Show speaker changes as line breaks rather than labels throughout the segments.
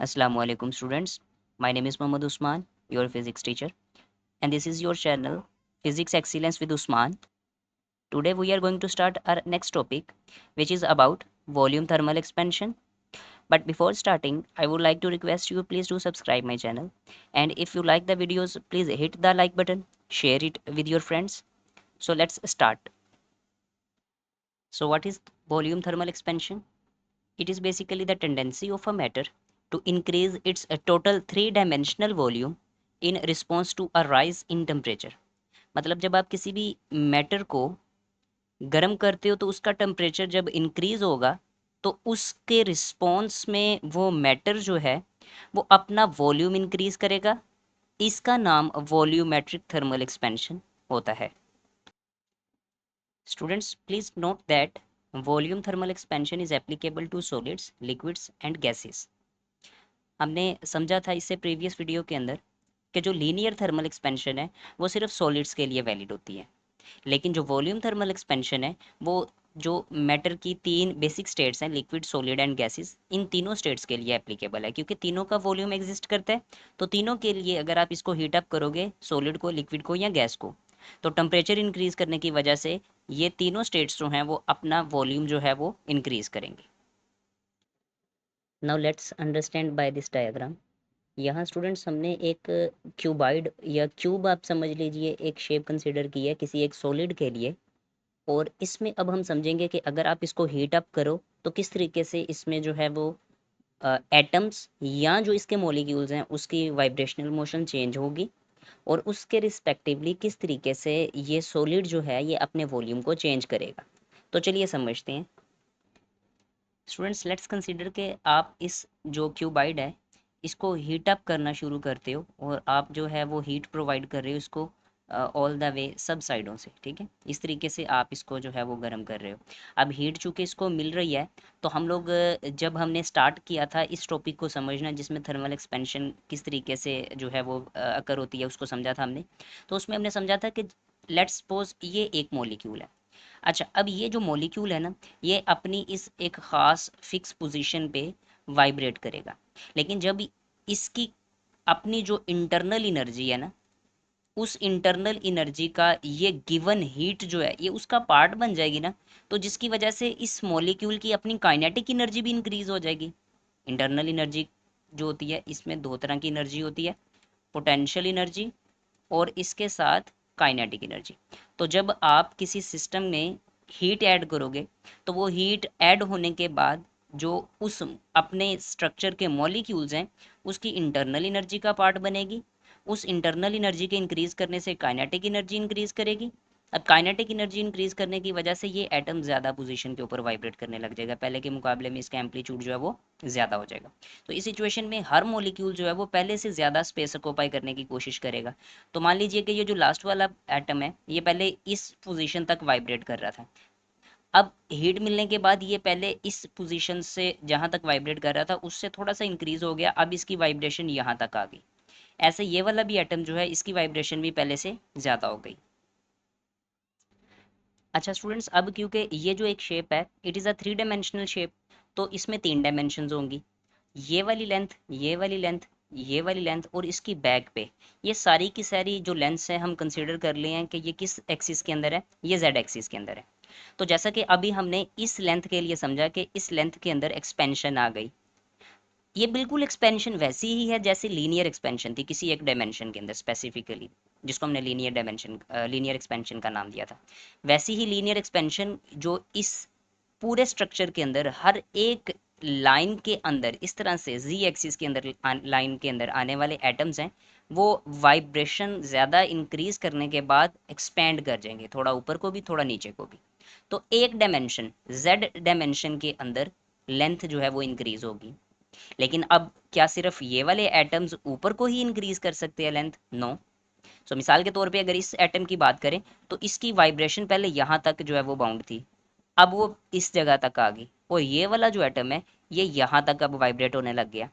Assalamualaikum students. My name is Mohammad Usman, your physics teacher, and this is your channel Physics Excellence with Usman. Today we are going to start our next topic, which is about volume thermal expansion. But before starting, I would like to request you please do subscribe my channel, and if you like the videos, please hit the like button, share it with your friends. So let's start. So what is volume thermal expansion? It is basically the tendency of a matter to increase its total three-dimensional volume in response to a rise in temperature. मतलब जब आप किसी भी matter को गर्म करते हो तो उसका टेम्परेचर जब इंक्रीज होगा तो उसके रिस्पॉन्स में वो मैटर जो है वो अपना वॉल्यूम इंक्रीज करेगा. इसका नाम वॉल्यूमेट्रिक थर्मल एक्सपेंशन होता है. Students, please note that volume thermal expansion is applicable to solids, liquids and gases. हमने समझा था इससे प्रीवियस वीडियो के अंदर कि जो लीनियर थर्मल एक्सपेंशन है वो सिर्फ सॉलिड्स के लिए वैलिड होती है, लेकिन जो वॉल्यूम थर्मल एक्सपेंशन है वो जो मैटर की तीन बेसिक स्टेट्स हैं, लिक्विड, सॉलिड एंड गैसेस, इन तीनों स्टेट्स के लिए एप्लीकेबल है, क्योंकि तीनों का वॉल्यूम एग्जिस्ट करता है. तो तीनों के लिए अगर आप इसको हीट अप करोगे, सॉलिड को, लिक्विड को या गैस को, तो टेम्परेचर इंक्रीज करने की वजह से ये तीनों स्टेट्स जो हैं वो अपना वॉल्यूम जो है वो इंक्रीज करेंगे. Now let's understand by this diagram. यहाँ स्टूडेंट्स हमने एक क्यूबाइड या क्यूब आप समझ लीजिए एक शेप कंसिडर की है किसी एक सॉलिड के लिए, और इसमें अब हम समझेंगे कि अगर आप इसको हीट अप करो तो किस तरीके से इसमें जो है वो एटम्स या जो इसके मॉलिक्यूल्स हैं उसकी वाइब्रेशनल मोशन चेंज होगी, और उसके रिस्पेक्टिवली किस तरीके से ये सॉलिड जो है ये अपने वॉल्यूम को चेंज करेगा. तो चलिए समझते हैं. स्टूडेंट्स, लेट्स कंसीडर के आप इस जो क्यूबाइड है इसको हीट अप करना शुरू करते हो और आप जो है वो हीट प्रोवाइड कर रहे हो इसको ऑल द वे सब साइडों से. ठीक है, इस तरीके से आप इसको जो है वो गर्म कर रहे हो. अब हीट चूँकि इसको मिल रही है तो हम लोग जब हमने स्टार्ट किया था इस टॉपिक को समझना जिसमें थर्मल एक्सपेंशन किस तरीके से जो है वो अकर होती है उसको समझा था हमने. तो उसमें हमने समझा था कि लेट्स सपोज ये एक मॉलिक्यूल है. अच्छा, अब ये जो मॉलिक्यूल है ना ये अपनी इस एक ख़ास फिक्स पोजीशन पे वाइब्रेट करेगा, लेकिन जब इसकी अपनी जो इंटरनल एनर्जी है ना उस इंटरनल एनर्जी का ये गिवन हीट जो है ये उसका पार्ट बन जाएगी ना, तो जिसकी वजह से इस मॉलिक्यूल की अपनी काइनेटिक एनर्जी भी इंक्रीज हो जाएगी. इंटरनल एनर्जी जो होती है इसमें दो तरह की एनर्जी होती है, पोटेंशियल एनर्जी और इसके साथ काइनेटिक एनर्जी. तो जब आप किसी सिस्टम में हीट ऐड करोगे तो वो हीट ऐड होने के बाद जो उस अपने स्ट्रक्चर के मॉलिक्यूल्स हैं उसकी इंटरनल एनर्जी का पार्ट बनेगी. उस इंटरनल एनर्जी के इंक्रीज करने से काइनेटिक एनर्जी इंक्रीज करेगी. अब काइनेटिक एनर्जी इंक्रीज करने की वजह से ये एटम ज़्यादा पोजीशन के ऊपर वाइब्रेट करने लग जाएगा, पहले के मुकाबले में इसका एम्पलीट्यूड जो है वो ज़्यादा हो जाएगा. तो इस सिचुएशन में हर मॉलिक्यूल जो है वो पहले से ज़्यादा स्पेस ऑक्यूपाई करने की कोशिश करेगा. तो मान लीजिए कि ये जो लास्ट वाला एटम है ये पहले इस पोजीशन तक वाइब्रेट कर रहा था. अब हीट मिलने के बाद ये पहले इस पोजीशन से जहाँ तक वाइब्रेट कर रहा था उससे थोड़ा सा इंक्रीज हो गया, अब इसकी वाइब्रेशन यहाँ तक आ गई. ऐसे ये वाला भी एटम जो है इसकी वाइब्रेशन भी पहले से ज़्यादा हो गई. अच्छा स्टूडेंट्स, अब क्योंकि ये जो एक शेप है it is a three dimensional shape, तो इसमें तीन डायमेंशंस होंगी. ये वाली लेंथ, ये वाली लेंथ, ये वाली लेंथ और इसकी बैक पे ये सारी की सारी जो लेंथ्स हैं हम कंसीडर कर लिए हैं कि ये किस एक्सिस के अंदर है, ये जेड एक्सिस के अंदर है. तो जैसा कि अभी हमने इस लेंथ के लिए समझा कि इस लेंथ के अंदर एक्सपेंशन आ गई. ये बिल्कुल एक्सपेंशन वैसी ही है जैसे लीनियर एक्सपेंशन थी किसी एक डायमेंशन के अंदर स्पेसिफिकली, जिसको हमने लीनियर डायमेंशन लीनियर एक्सपेंशन का नाम दिया था. वैसी ही लीनियर एक्सपेंशन जो इस पूरे स्ट्रक्चर के अंदर हर एक लाइन के अंदर इस तरह से जी एक्सिस के अंदर लाइन के अंदर आने वाले एटम्स हैं वो वाइब्रेशन ज़्यादा इंक्रीज करने के बाद एक्सपेंड कर जाएंगे, थोड़ा ऊपर को भी थोड़ा नीचे को भी. तो एक डायमेंशन जेड डायमेंशन के अंदर लेंथ जो है वो इंक्रीज होगी, लेकिन अब क्या सिर्फ ये वाले एटम्स ऊपर को ही इंक्रीज कर सकते हैं लेंथ? नो. सो मिसाल के तौर पे अगर इस एटम की बात करें तो इसकी वाइब्रेशन पहले यहाँ तक जो है वो बाउंड थी, अब वो इस जगह तक आ गई, और ये वाला जो एटम है ये यहाँ तक अब वाइब्रेट होने लग गया.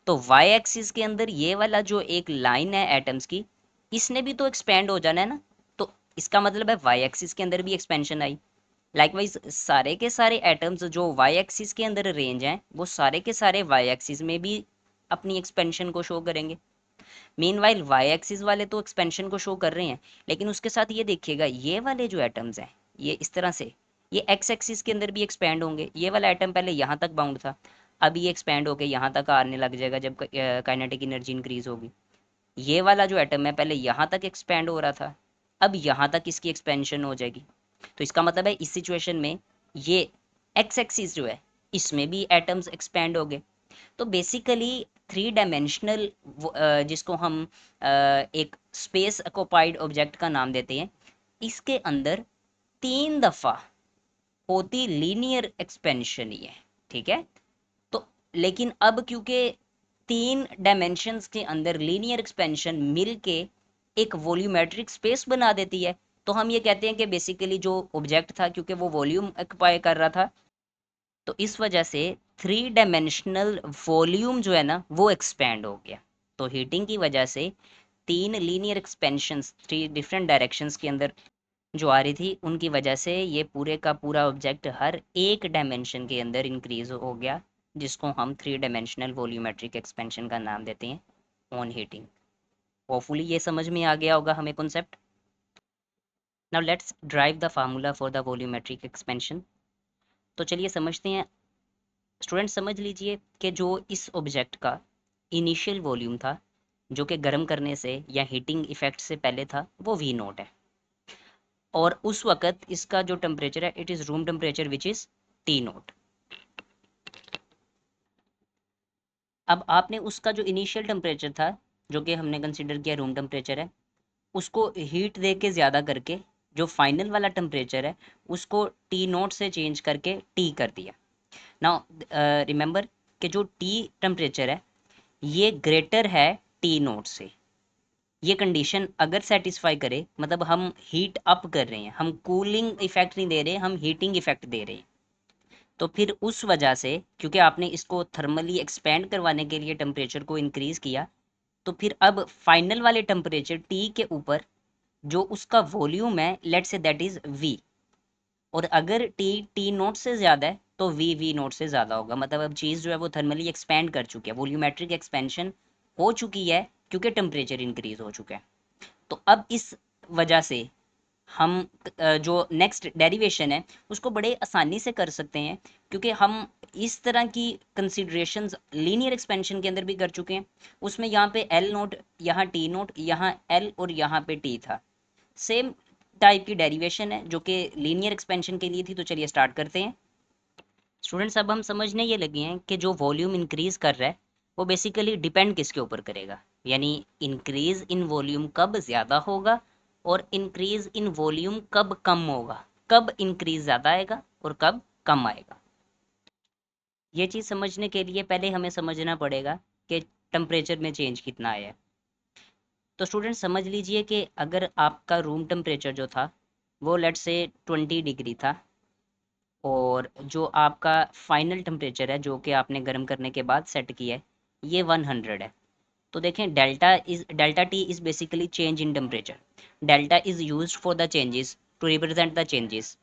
तो वाई एक्सिस के अंदर ये वाला जो एक लाइन है एटम्स की इसने भी तो एक्सपेंड हो जाना है ना, तो इसका मतलब है वाई एक्सिस के अंदर भी एक्सपेंशन आई. लाइकवाइज सारे के सारे एटम्स जो वाई एक्सिस के अंदर रेंज हैं वो सारे के सारे वाई एक्सिस में भी अपनी एक्सपेंशन को शो करेंगे। मीनवाइल वाई एक्सिस वाले तो एक्सपेंशन को शो कर रहे हैं, लेकिन उसके साथ ये देखिएगा ये वाले जो एटम्स हैं ये इस तरह से ये एक्स एक्सिस के अंदर भी एक्सपैंड होंगे। ये वाला एटम पहले यहाँ तक बाउंड था, अब ये एक्सपैंड होकर यहाँ तक आने लग जाएगा जब काइनेटिक एनर्जी इंक्रीज होगी। ये वाला जो एटम है पहले यहाँ तक एक्सपैंड हो रहा था, अब यहाँ तक इसकी एक्सपेंशन हो जाएगी। तो इसका मतलब है इस सिचुएशन में ये एक्स एक्सिस जो है इसमें भी एटम्स एक्सपैंड हो गए। तो बेसिकली थ्री डायमेंशनल जिसको हम एक स्पेस ऑक्युपाइड ऑब्जेक्ट का नाम देते हैं, इसके अंदर 3 दफ़ा होती लीनियर एक्सपेंशन ही है, ठीक है। तो लेकिन अब क्योंकि 3 डायमेंशंस के अंदर लीनियर एक्सपेंशन मिल के एक वॉल्यूमेट्रिक स्पेस बना देती है, तो हम ये कहते हैं कि बेसिकली जो ऑब्जेक्ट था क्योंकि वो वॉल्यूम ऑक्युपाई कर रहा था, तो इस वजह से 3 डायमेंशनल वॉल्यूम जो है ना वो एक्सपैंड हो गया। तो हीटिंग की वजह से 3 लीनियर एक्सपेंशंस 3 डिफरेंट डायरेक्शंस के अंदर जो आ रही थी, उनकी वजह से ये पूरे का पूरा ऑब्जेक्ट हर एक डायमेंशन के अंदर इंक्रीज हो गया, जिसको हम 3 डायमेंशनल वॉल्यूमेट्रिक एक्सपेंशन का नाम देते हैं ऑन हीटिंग। होपफुली ये समझ में आ गया होगा हमें concept. Now let's drive the formula for the volumetric expansion. तो चलिए समझते हैं। स्टूडेंट समझ लीजिए कि जो इस ऑब्जेक्ट का इनिशियल वॉल्यूम था, जो कि गर्म करने से या हीटिंग इफेक्ट से पहले था, वो वी नोट है, और उस वक्त इसका जो टेम्परेचर है it is room temperature which is T note. अब आपने उसका जो इनिशियल टेम्परेचर था, जो कि हमने कंसिडर किया रूम टेम्परेचर है, उसको हीट दे के ज़्यादा करके जो फाइनल वाला टेम्परेचर है उसको टी नोट से चेंज करके टी कर दिया। नाउ रिमेंबर कि जो टी टेम्परेचर है ये ग्रेटर है टी नोट से। ये कंडीशन अगर सेटिस्फाई करे, मतलब हम हीट अप कर रहे हैं, हम कूलिंग इफेक्ट नहीं दे रहे, हम हीटिंग इफेक्ट दे रहे हैं, तो फिर उस वजह से क्योंकि आपने इसको थर्मली एक्सपेंड करवाने के लिए टेम्परेचर को इंक्रीज किया, तो फिर अब फाइनल वाले टेम्परेचर टी के ऊपर जो उसका वॉल्यूम है late say that is we, और अगर टी टी नोट से ज़्यादा है तो वी वी नोट से ज़्यादा होगा। मतलब अब चीज़ जो है वो थर्मली एक्सपेंड कर चुकी है, वॉल्यूमेट्रिक एक्सपेंशन हो चुकी है क्योंकि टेम्परेचर इंक्रीज हो चुका है। तो अब इस वजह से हम जो नेक्स्ट डेरिवेशन है उसको बड़े आसानी से कर सकते हैं, क्योंकि हम इस तरह की कंसिडरेशंस लीनियर एक्सपेंशन के अंदर भी कर चुके हैं। उसमें यहाँ पे एल नोट, यहाँ टी नोट, यहाँ एल और यहाँ पे टी था। सेम टाइप की डेरिवेशन है जो कि लीनियर एक्सपेंशन के लिए थी। तो चलिए स्टार्ट करते हैं। स्टूडेंट्स अब हम समझने ये लगे हैं कि जो वॉल्यूम इंक्रीज कर रहा है वो बेसिकली डिपेंड किसके ऊपर करेगा, यानी इंक्रीज इन वॉल्यूम कब ज़्यादा होगा और इंक्रीज इन वॉल्यूम कब कम होगा, कब इंक्रीज ज़्यादा आएगा और कब कम आएगा। ये चीज़ समझने के लिए पहले हमें समझना पड़ेगा कि टेम्परेचर में चेंज कितना आया है। तो स्टूडेंट समझ लीजिए कि अगर आपका रूम टेम्परेचर जो था वो लेट से 20 डिग्री था, और जो आपका फाइनल टेम्परेचर है जो कि आपने गर्म करने के बाद सेट किया है ये 100 है। तो देखें delta T is basically change in temperature. Delta is used for the changes to represent the changes.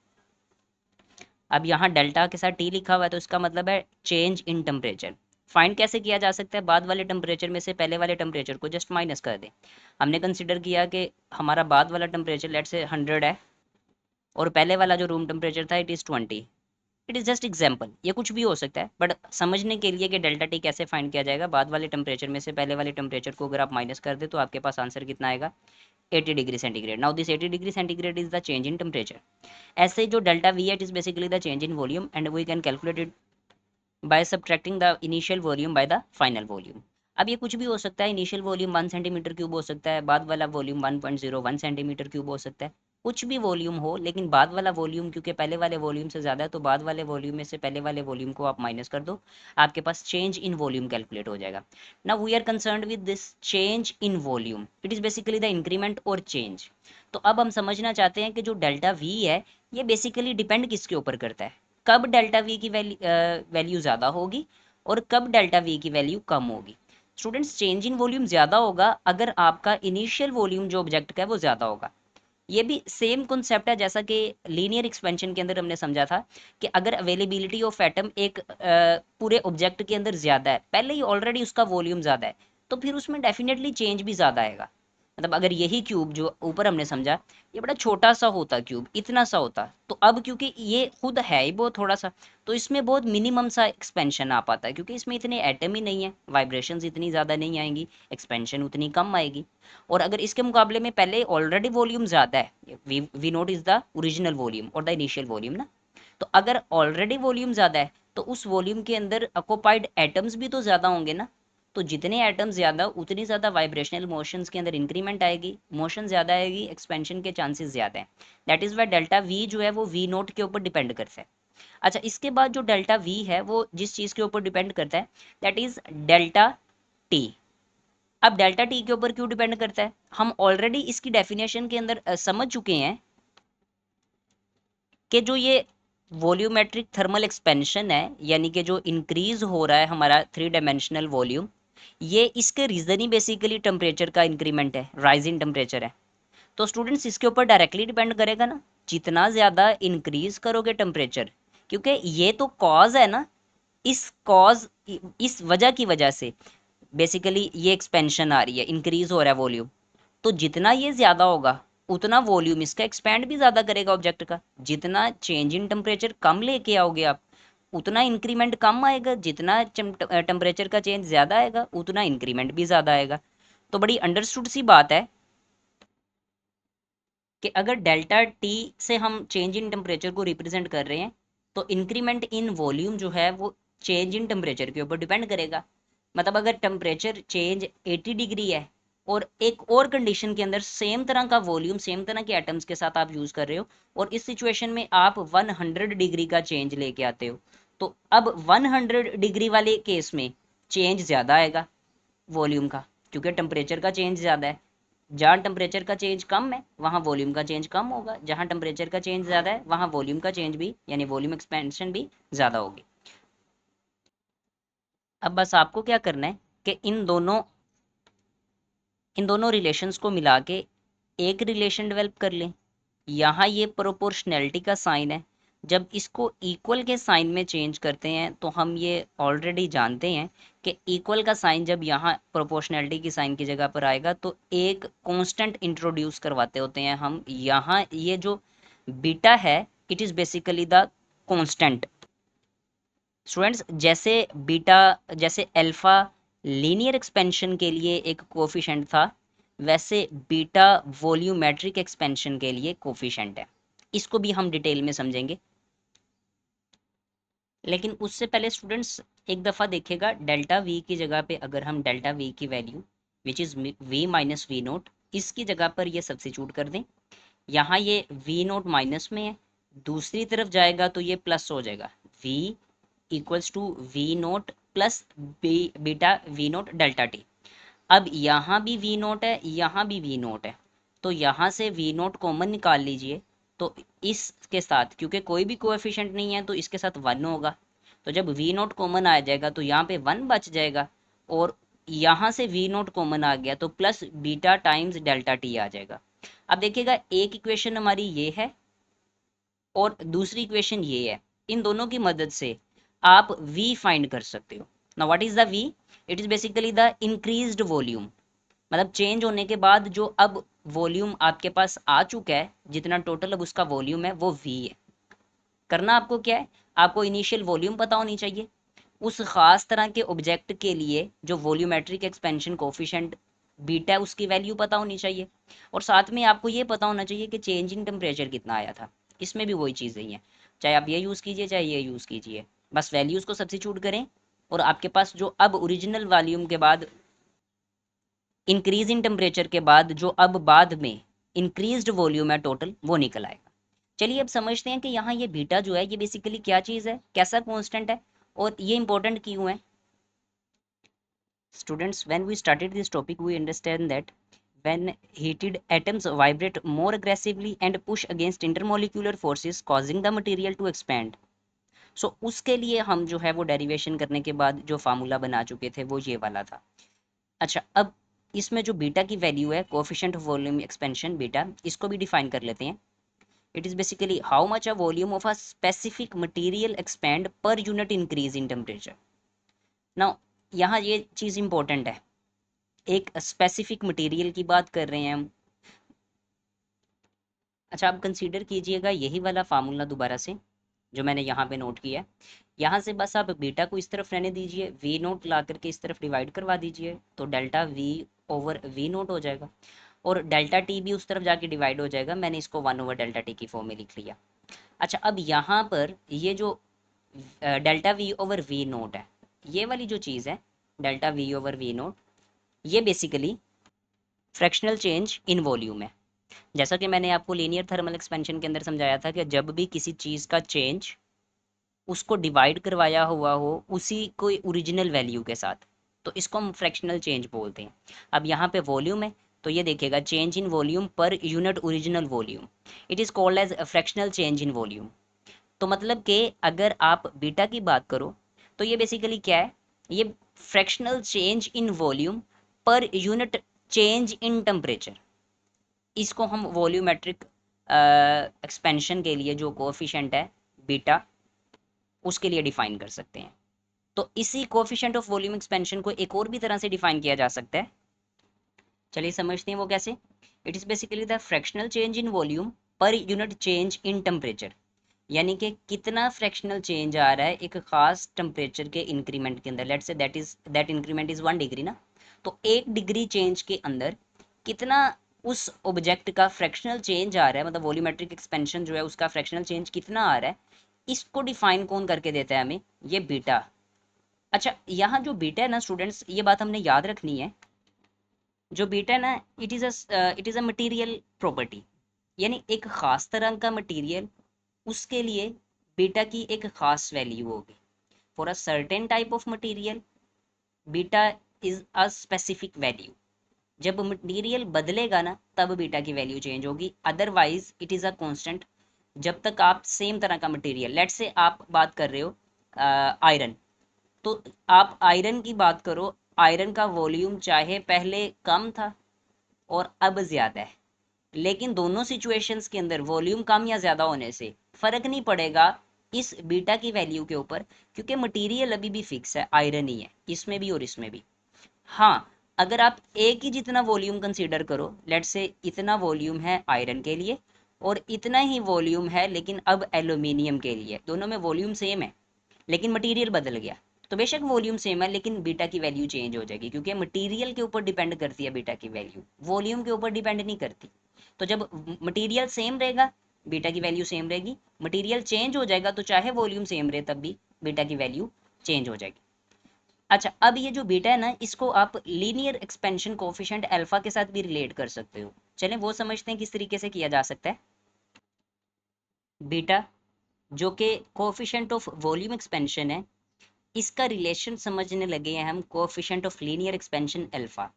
अब यहाँ डेल्टा के साथ टी लिखा हुआ है तो इसका मतलब है चेंज इन टेम्परेचर। फाइंड कैसे किया जा सकता है? बाद वाले टेम्परेचर में से पहले वाले टेम्परेचर को जस्ट माइनस कर दें। हमने कंसिडर किया कि हमारा बाद वाला टेम्परेचर लेट से 100 है और पहले वाला जो रूम टेम्परेचर था it is 20। It is just example, ये कुछ भी हो सकता है, बट समझने के लिए कि डेल्टा टी कैसे फाइंड किया जाएगा, बाद वाले टेम्परेचर में से पहले वाले टेम्परेचर को अगर आप माइनस कर दे तो आपके पास आंसर कितना आएगा? 80 degree centigrade. Now this 80 degree centigrade is the change in temperature. ऐसे जो delta V it is basically the change in volume and we can calculate it by subtracting the initial volume by the final volume. अब ये कुछ भी हो सकता है, initial volume 1 centimetre cube हो सकता है, बाद वाला वॉल्यूम 1.01 सेंटीमीटर क्यूब हो सकता है, कुछ भी वॉल्यूम हो, लेकिन बाद वाला वॉल्यूम क्योंकि पहले वाले वॉल्यूम से ज़्यादा है तो बाद वाले वॉल्यूम में से पहले वाले वॉल्यूम को आप माइनस कर दो, आपके पास चेंज इन वॉल्यूम कैलकुलेट हो जाएगा। Now we are concerned with this change in volume, it is basically the increment और चेंज। तो अब हम समझना चाहते हैं कि जो डेल्टा वी है ये बेसिकली डिपेंड किसके ऊपर करता है, कब डेल्टा वी की वैल्यू ज़्यादा होगी और कब डेल्टा वी की वैल्यू कम होगी। स्टूडेंट्स चेंज इन वॉल्यूम ज़्यादा होगा अगर आपका इनिशियल वॉल्यूम जो ऑब्जेक्ट का है वो ज़्यादा होगा। ये भी सेम कॉन्सेप्ट है जैसा कि लीनियर एक्सपेंशन के अंदर हमने समझा था कि अगर अवेलेबिलिटी ऑफ एटम एक पूरे ऑब्जेक्ट के अंदर ज़्यादा है, पहले ही ऑलरेडी उसका वॉल्यूम ज़्यादा है, तो फिर उसमें डेफिनेटली चेंज भी ज़्यादा आएगा। मतलब अगर यही क्यूब जो ऊपर हमने समझा ये बड़ा छोटा सा होता क्यूब, इतना सा होता, तो अब क्योंकि ये खुद है ही बहुत थोड़ा सा, तो इसमें बहुत मिनिमम सा एक्सपेंशन आ पाता है, क्योंकि इसमें इतने एटम ही नहीं है, वाइब्रेशंस इतनी ज़्यादा नहीं आएंगी, एक्सपेंशन उतनी कम आएगी। और अगर इसके मुकाबले में पहले ऑलरेडी वॉल्यूम ज़्यादा है, V naught is the original volume और द इनिशियल वॉल्यूम ना, तो अगर ऑलरेडी वॉल्यूम ज़्यादा है तो उस वॉल्यूम के अंदर ऑक्यूपाइड एटम्स भी तो ज़्यादा होंगे ना, तो जितने एटम्स ज़्यादा उतनी ज़्यादा वाइब्रेशनल मोशंस के अंदर इंक्रीमेंट आएगी, मोशन ज़्यादा आएगी, एक्सपेंशन के चांसेस ज़्यादा हैं। That is why delta we जो है वो वी नोट के ऊपर डिपेंड करता है। अच्छा, इसके बाद जो डेल्टा वी है वो जिस चीज़ के ऊपर डिपेंड करता है दैट इज़ डेल्टा टी। अब डेल्टा टी के ऊपर क्यों डिपेंड करता है, हम ऑलरेडी इसकी डेफिनेशन के अंदर समझ चुके हैं कि जो ये वॉल्यूमेट्रिक थर्मल एक्सपेंशन है, यानी कि जो इंक्रीज हो रहा है हमारा थ्री डायमेंशनल वॉल्यूम, ये इसके रीजन ही बेसिकली टेम्परेचर का इंक्रीमेंट है, राइज इन टेम्परेचर है। तो स्टूडेंट्स इसके ऊपर डायरेक्टली डिपेंड करेगा ना, जितना ज़्यादा इंक्रीज करोगे टेम्परेचर, क्योंकि ये तो कॉज है ना, इस कॉज इस वजह की वजह से बेसिकली ये एक्सपेंशन आ रही है, इंक्रीज हो रहा है वॉल्यूम, तो जितना ये ज़्यादा होगा उतना वॉल्यूम इसका एक्सपैंड भी ज़्यादा करेगा ऑब्जेक्ट का। जितना चेंज इन टेम्परेचर कम लेके आओगे आप, उतना इंक्रीमेंट कम आएगा, जितना टेम्परेचर का चेंज ज़्यादा आएगा उतना इंक्रीमेंट भी ज़्यादा आएगा। तो बड़ी अंडरस्टूड सी बात है कि अगर डेल्टा टी से हम चेंज इन टेम्परेचर को रिप्रेजेंट कर रहे हैं, तो इंक्रीमेंट इन वॉल्यूम जो है वो चेंज इन टेम्परेचर के ऊपर डिपेंड करेगा। मतलब अगर टेम्परेचर चेंज 80 डिग्री है और एक और कंडीशन के अंदर सेम तरह का वॉल्यूम सेम तरह के एटम्स के साथ आप यूज कर रहे हो, और इस सिचुएशन में आप 100 डिग्री का चेंज लेके आते हो, तो अब 100 डिग्री वाले केस में चेंज ज़्यादा आएगा वॉल्यूम का, क्योंकि टेम्परेचर का चेंज ज़्यादा है। जहाँ टेम्परेचर का चेंज कम है वहाँ वॉल्यूम का चेंज कम होगा, जहाँ टेम्परेचर का चेंज ज़्यादा है वहाँ वॉल्यूम का चेंज भी यानी वॉल्यूम एक्सपेंशन भी ज़्यादा होगी। अब बस आपको क्या करना है कि इन दोनों रिलेशंस को मिला के एक रिलेशन डेवलप कर लें। यहाँ ये प्रोपोर्शनैलिटी का साइन है, जब इसको इक्वल के साइन में चेंज करते हैं तो हम ये ऑलरेडी जानते हैं कि इक्वल का साइन जब यहाँ प्रोपोर्शनैलिटी की साइन की जगह पर आएगा तो एक कांस्टेंट इंट्रोड्यूस करवाते होते हैं हम। यहाँ ये जो बीटा है it is basically the constant. Students, जैसे बीटा जैसे अल्फा लीनियर एक्सपेंशन के लिए एक कोफिशेंट था, वैसे बीटा वॉल्यूमेट्रिक एक्सपेंशन के लिए कोफिशेंट है। इसको भी हम डिटेल में समझेंगे, लेकिन उससे पहले स्टूडेंट्स एक दफ़ा देखिएगा डेल्टा वी की जगह पे अगर हम डेल्टा वी की value which is V minus V naught, इसकी जगह पर ये सब्स्टिट्यूट कर दें। यहाँ ये वी नोट माइनस में है, दूसरी तरफ जाएगा तो ये प्लस हो जाएगा, V equals to V naught plus beta V naught delta T. अब यहाँ भी वी नोट है, यहाँ भी वी नोट है, तो यहाँ से वी नोट कॉमन निकाल लीजिए। तो इसके साथ क्योंकि कोई भी कोएफिशिएंट नहीं है तो इसके साथ वन होगा, तो जब वी नोट कॉमन आ जाएगा तो यहाँ पे वन बच जाएगा, और यहाँ से वी नोट कॉमन आ गया तो plus beta times delta T आ जाएगा। अब देखिएगा एक इक्वेशन हमारी ये है और दूसरी इक्वेशन ये है, इन दोनों की मदद से आप v फाइंड कर सकते हो। Now what is the v? It is basically the increased volume, मतलब चेंज होने के बाद जो अब वॉल्यूम आपके पास आ चुका है, जितना टोटल अब उसका वॉल्यूम है वो v है। करना आपको क्या है, आपको इनिशियल वॉल्यूम पता होनी चाहिए, उस खास तरह के ऑब्जेक्ट के लिए जो वॉल्यूमेट्रिक एक्सपेंशन कोफिशिएंट बीटा है उसकी वैल्यू पता होनी चाहिए, और साथ में आपको ये पता होना चाहिए कि चेंज इन टेम्परेचर कितना आया था। इसमें भी वही चीज़ ही है, चाहे आप ये यूज़ कीजिए चाहे ये यूज़ कीजिए, बस वैल्यूज़ को सब्स्टिट्यूट करें और आपके पास जो अब ओरिजिनल वॉल्यूम के बाद इंक्रीज इन टेम्परेचर के बाद जो अब बाद में इंक्रीज्ड वॉल्यूम है टोटल वो निकल आएगा। चलिए अब समझते हैं कि यहाँ ये बीटा जो है ये बेसिकली क्या चीज़ है, कैसा कॉन्स्टेंट है और ये इंपॉर्टेंट क्यों है। Students, when we started this topic, we understand that when heated atoms vibrate more aggressively and push against intermolecular forces, causing the material to expand. So उसके लिए हम जो है वो डेरिवेशन करने के बाद जो फार्मूला बना चुके थे वो ये वाला था। अच्छा, अब इसमें जो बीटा की वैल्यू है, coefficient of volume expansion beta, इसको भी डिफाइन कर लेते हैं। It is basically how much a volume of a specific material expand per unit increase in temperature. Now यहाँ ये चीज़ इंपॉर्टेंट है, एक स्पेसिफिक मटेरियल की बात कर रहे हैं हम। अच्छा, आप कंसीडर कीजिएगा यही वाला फार्मूला दोबारा से जो मैंने यहाँ पे नोट किया है। यहाँ से बस आप बीटा को इस तरफ रहने दीजिए, वी नोट ला करके इस तरफ डिवाइड करवा दीजिए, तो delta V over V naught हो जाएगा, और डेल्टा टी भी उस तरफ जाके डिवाइड हो जाएगा। मैंने इसको 1/डेल्टा टी की फॉर्म में लिख लिया। अच्छा, अब यहाँ पर ये जो delta V over V naught है, ये वाली जो चीज़ है delta V over V naught, ये basically fractional change in volume है। जैसा कि मैंने आपको लीनियर थर्मल एक्सपेंशन के अंदर समझाया था कि जब भी किसी चीज़ का चेंज उसको डिवाइड करवाया हुआ हो उसी कोई ओरिजिनल वैल्यू के साथ, तो इसको हम फ्रैक्शनल चेंज बोलते हैं। अब यहाँ पे वॉल्यूम है, तो ये देखिएगा change in volume per unit original volume, it is called as fractional change in volume. तो मतलब कि अगर आप बीटा की बात करो तो ये बेसिकली क्या है, ये fractional change in volume per unit change in temperature, इसको हम वॉल्यूमेट्रिक एक्सपेंशन के लिए जो कोएफिशिएंट है बीटा, उसके लिए डिफाइन कर सकते हैं। तो इसी कोएफिशिएंट ऑफ वॉल्यूम एक्सपेंशन को एक और भी तरह से डिफाइन किया जा सकता है, चलिए समझते हैं वो कैसे। It is basically the fractional change in volume per unit change in temperature, यानी कि कितना फ्रैक्शनल चेंज आ रहा है एक खास टेम्परेचर के इंक्रीमेंट के अंदर। Let's say that increment is 1 degree ना, तो 1 डिग्री चेंज के अंदर कितना उस ऑब्जेक्ट का फ्रैक्शनल चेंज आ रहा है, मतलब वॉल्यूमेट्रिक एक्सपेंशन जो है उसका फ्रैक्शनल चेंज कितना आ रहा है, इसको डिफाइन कौन करके देता है हमें, ये बीटा। अच्छा, यहाँ जो बीटा है ना स्टूडेंट्स, ये बात हमने याद रखनी है, जो बीटा है ना, it is a material property, यानी एक खास तरह का मटीरियल, उसके लिए बीटा की एक खास वैल्यू होगी। For a certain type of material beta is a specific value. जब मटीरियल बदलेगा ना तब बीटा की वैल्यू चेंज होगी, otherwise it is a constant. जब तक आप सेम तरह का मटेरियल, लेट्स से आप बात कर रहे हो आयरन, तो आप आयरन की बात करो, आयरन का वॉल्यूम चाहे पहले कम था और अब ज़्यादा है, लेकिन दोनों सिचुएशंस के अंदर वॉल्यूम कम या ज़्यादा होने से फ़र्क नहीं पड़ेगा इस बीटा की वैल्यू के ऊपर, क्योंकि मटेरियल अभी भी फिक्स है, आयरन ही है इसमें भी और इसमें भी। हाँ, अगर आप एक ही जितना वॉल्यूम कंसीडर करो, लेट्स से इतना वॉल्यूम है आयरन के लिए और इतना ही वॉल्यूम है लेकिन अब एल्यूमिनियम के लिए, दोनों में वॉल्यूम सेम है लेकिन मटेरियल बदल गया, तो बेशक वॉल्यूम सेम है लेकिन बीटा की वैल्यू चेंज हो जाएगी, क्योंकि मटेरियल के ऊपर डिपेंड करती है बीटा की वैल्यू, वॉल्यूम के ऊपर डिपेंड नहीं करती। तो जब मटेरियल सेम रहेगा बीटा की वैल्यू सेम रहेगी, मटेरियल चेंज हो जाएगा तो चाहे वॉल्यूम सेम रहे तब भी बीटा की वैल्यू चेंज हो जाएगी। अच्छा, अब ये जो बीटा है ना, इसको आप लीनियर एक्सपेंशन कोफिशिएंट अल्फा के साथ भी रिलेट कर सकते हो। चलें वो समझते हैं किस तरीके से किया जा सकता है। बीटा जो कि कोफिशिएंट ऑफ वॉल्यूम एक्सपेंशन है, इसका रिलेशन समझने लगे हैं हम coefficient of linear expansion alpha.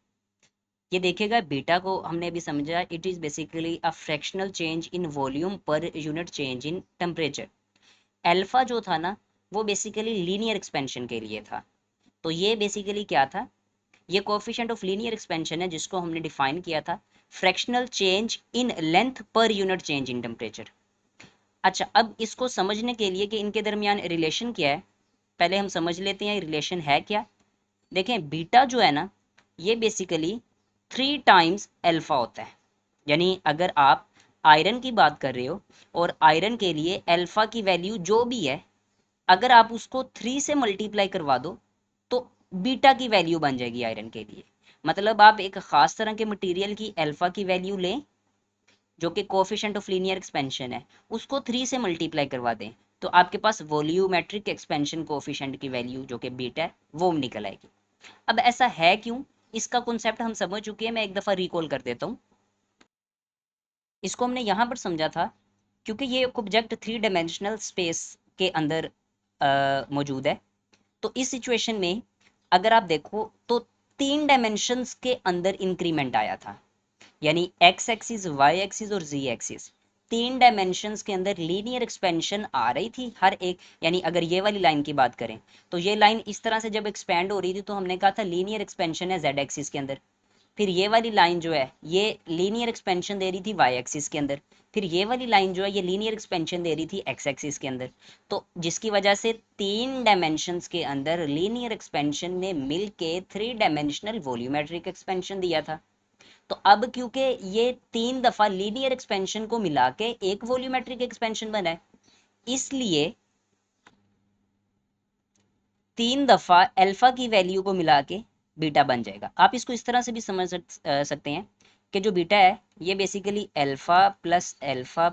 ये देखिएगा, बीटा को हमने अभी समझा, it is basically a fractional change in volume per unit change in temperature. Alpha जो था ना, वो बेसिकली लीनियर एक्सपेंशन के लिए था। तो ये बेसिकली क्या था, ये कोफिशिएंट ऑफ लीनियर एक्सपेंशन है जिसको हमने डिफाइन किया था fractional change in length per unit change in temperature. अच्छा, अब इसको समझने के लिए कि इनके दरमियान रिलेशन क्या है, पहले हम समझ लेते हैं रिलेशन है क्या। देखें, बीटा जो है ना, ये बेसिकली 3 टाइम्स अल्फा होता है। यानी अगर आप आयरन की बात कर रहे हो और आयरन के लिए अल्फा की वैल्यू जो भी है, अगर आप उसको 3 से मल्टीप्लाई करवा दो तो बीटा की वैल्यू बन जाएगी आयरन के लिए। मतलब आप एक खास तरह के मटेरियल की अल्फा की वैल्यू लें जो कि कोफिशिएंट ऑफ लीनियर एक्सपेंशन है, उसको 3 से मल्टीप्लाई करवा दें तो आपके पास वॉल्यूमेट्रिक एक्सपेंशन कोफिशिएंट की वैल्यू जो कि बीटा है वो निकल आएगी। अब ऐसा है क्यों, इसका कॉन्सेप्ट हम समझ चुके हैं, मैं एक दफ़ा रिकॉल कर देता हूँ। इसको हमने यहाँ पर समझा था क्योंकि ये एक ऑब्जेक्ट 3 डायमेंशनल स्पेस के अंदर मौजूद है। तो इस सिचुएशन में अगर आप देखो तो 3 डायमेंशंस के अंदर इंक्रीमेंट आया था, यानी एक्स एक्सिस, वाई एक्सिस और जी एक्सिस, 3 डायमेंशंस के अंदर लीनियर एक्सपेंशन आ रही थी हर एक। यानी अगर ये वाली लाइन की बात करें तो ये लाइन इस तरह से जब एक्सपेंड हो रही थी तो हमने कहा था लीनियर एक्सपेंशन है जेड एक्सिस के अंदर। फिर ये वाली लाइन जो है ये लीनियर एक्सपेंशन दे रही थी वाई एक्सिस के अंदर, फिर ये वाली लाइन जो है ये लीनियर एक्सपेंशन दे रही थी एक्स एक्सिस के अंदर। तो जिसकी वजह से 3 डायमेंशंस के अंदर लीनियर एक्सपेंशन ने मिल के 3 डायमेंशनल वॉल्यूमेट्रिक एक्सपेंशन दिया था। तो अब क्योंकि ये 3 दफा लीनियर एक्सपेंशन को मिला के एक वॉल्यूमेट्रिक एक्सपेंशन बना है, इसलिए 3 दफा अल्फा की वैल्यू को मिला के बीटा बन जाएगा। आप इसको इस तरह से भी समझ सकते हैं कि जो बीटा है ये बेसिकली अल्फा प्लस अल्फा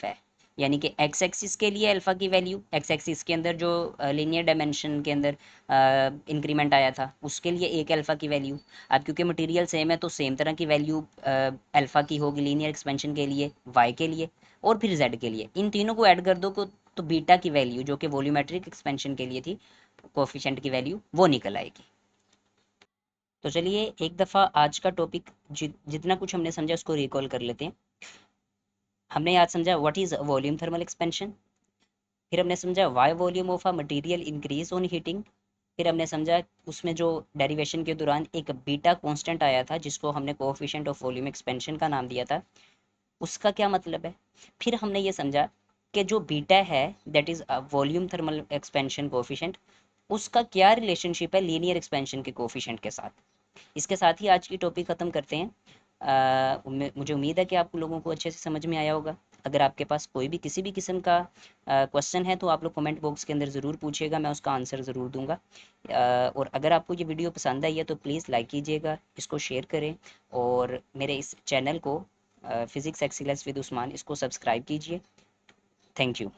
है, यानी कि एक्स एक्सिस के लिए अल्फा की वैल्यू, एक्स एक्सिस के अंदर जो लीनियर डायमेंशन के अंदर इंक्रीमेंट आया था उसके लिए एक अल्फा की वैल्यू। अब क्योंकि मटेरियल सेम है तो सेम तरह की वैल्यू अल्फा की होगी लीनियर एक्सपेंशन के लिए, वाई के लिए और फिर जेड के लिए। इन तीनों को ऐड कर दो तो बीटा की वैल्यू जो कि वॉल्यूमेट्रिक एक्सपेंशन के लिए थी, कोफिशिएंट की वैल्यू वो निकल आएगी। तो चलिए एक दफ़ा आज का टॉपिक जितना कुछ हमने समझा उसको रिकॉल कर लेते हैं। हमने आज समझा what is volume thermal expansion, फिर हमने समझा why volume of a material increase on heating, फिर हमने समझा उसमें जो डेरिवेशन के दौरान एक बीटा कांस्टेंट आया था जिसको हमने कोएफिशिएंट ऑफ वॉल्यूम एक्सपेंशन का नाम दिया था, उसका क्या मतलब है। फिर हमने ये समझा कि जो बीटा है that is volume thermal expansion coefficient, उसका क्या रिलेशनशिप है लीनियर एक्सपेंशन के कोएफिशिएंट के साथ। इसके साथ ही आज की टॉपिक ख़त्म करते हैं। मुझे उम्मीद है कि आप लोगों को अच्छे से समझ में आया होगा। अगर आपके पास कोई भी किसी भी किस्म का क्वेश्चन है तो आप लोग कमेंट बॉक्स के अंदर ज़रूर पूछिएगा, मैं उसका आंसर ज़रूर दूंगा। और अगर आपको ये वीडियो पसंद आई है तो प्लीज़ लाइक कीजिएगा, इसको शेयर करें और मेरे इस चैनल को फिज़िक्स एक्सीलेंस विद उस्मान इसको सब्सक्राइब कीजिए। Thank you.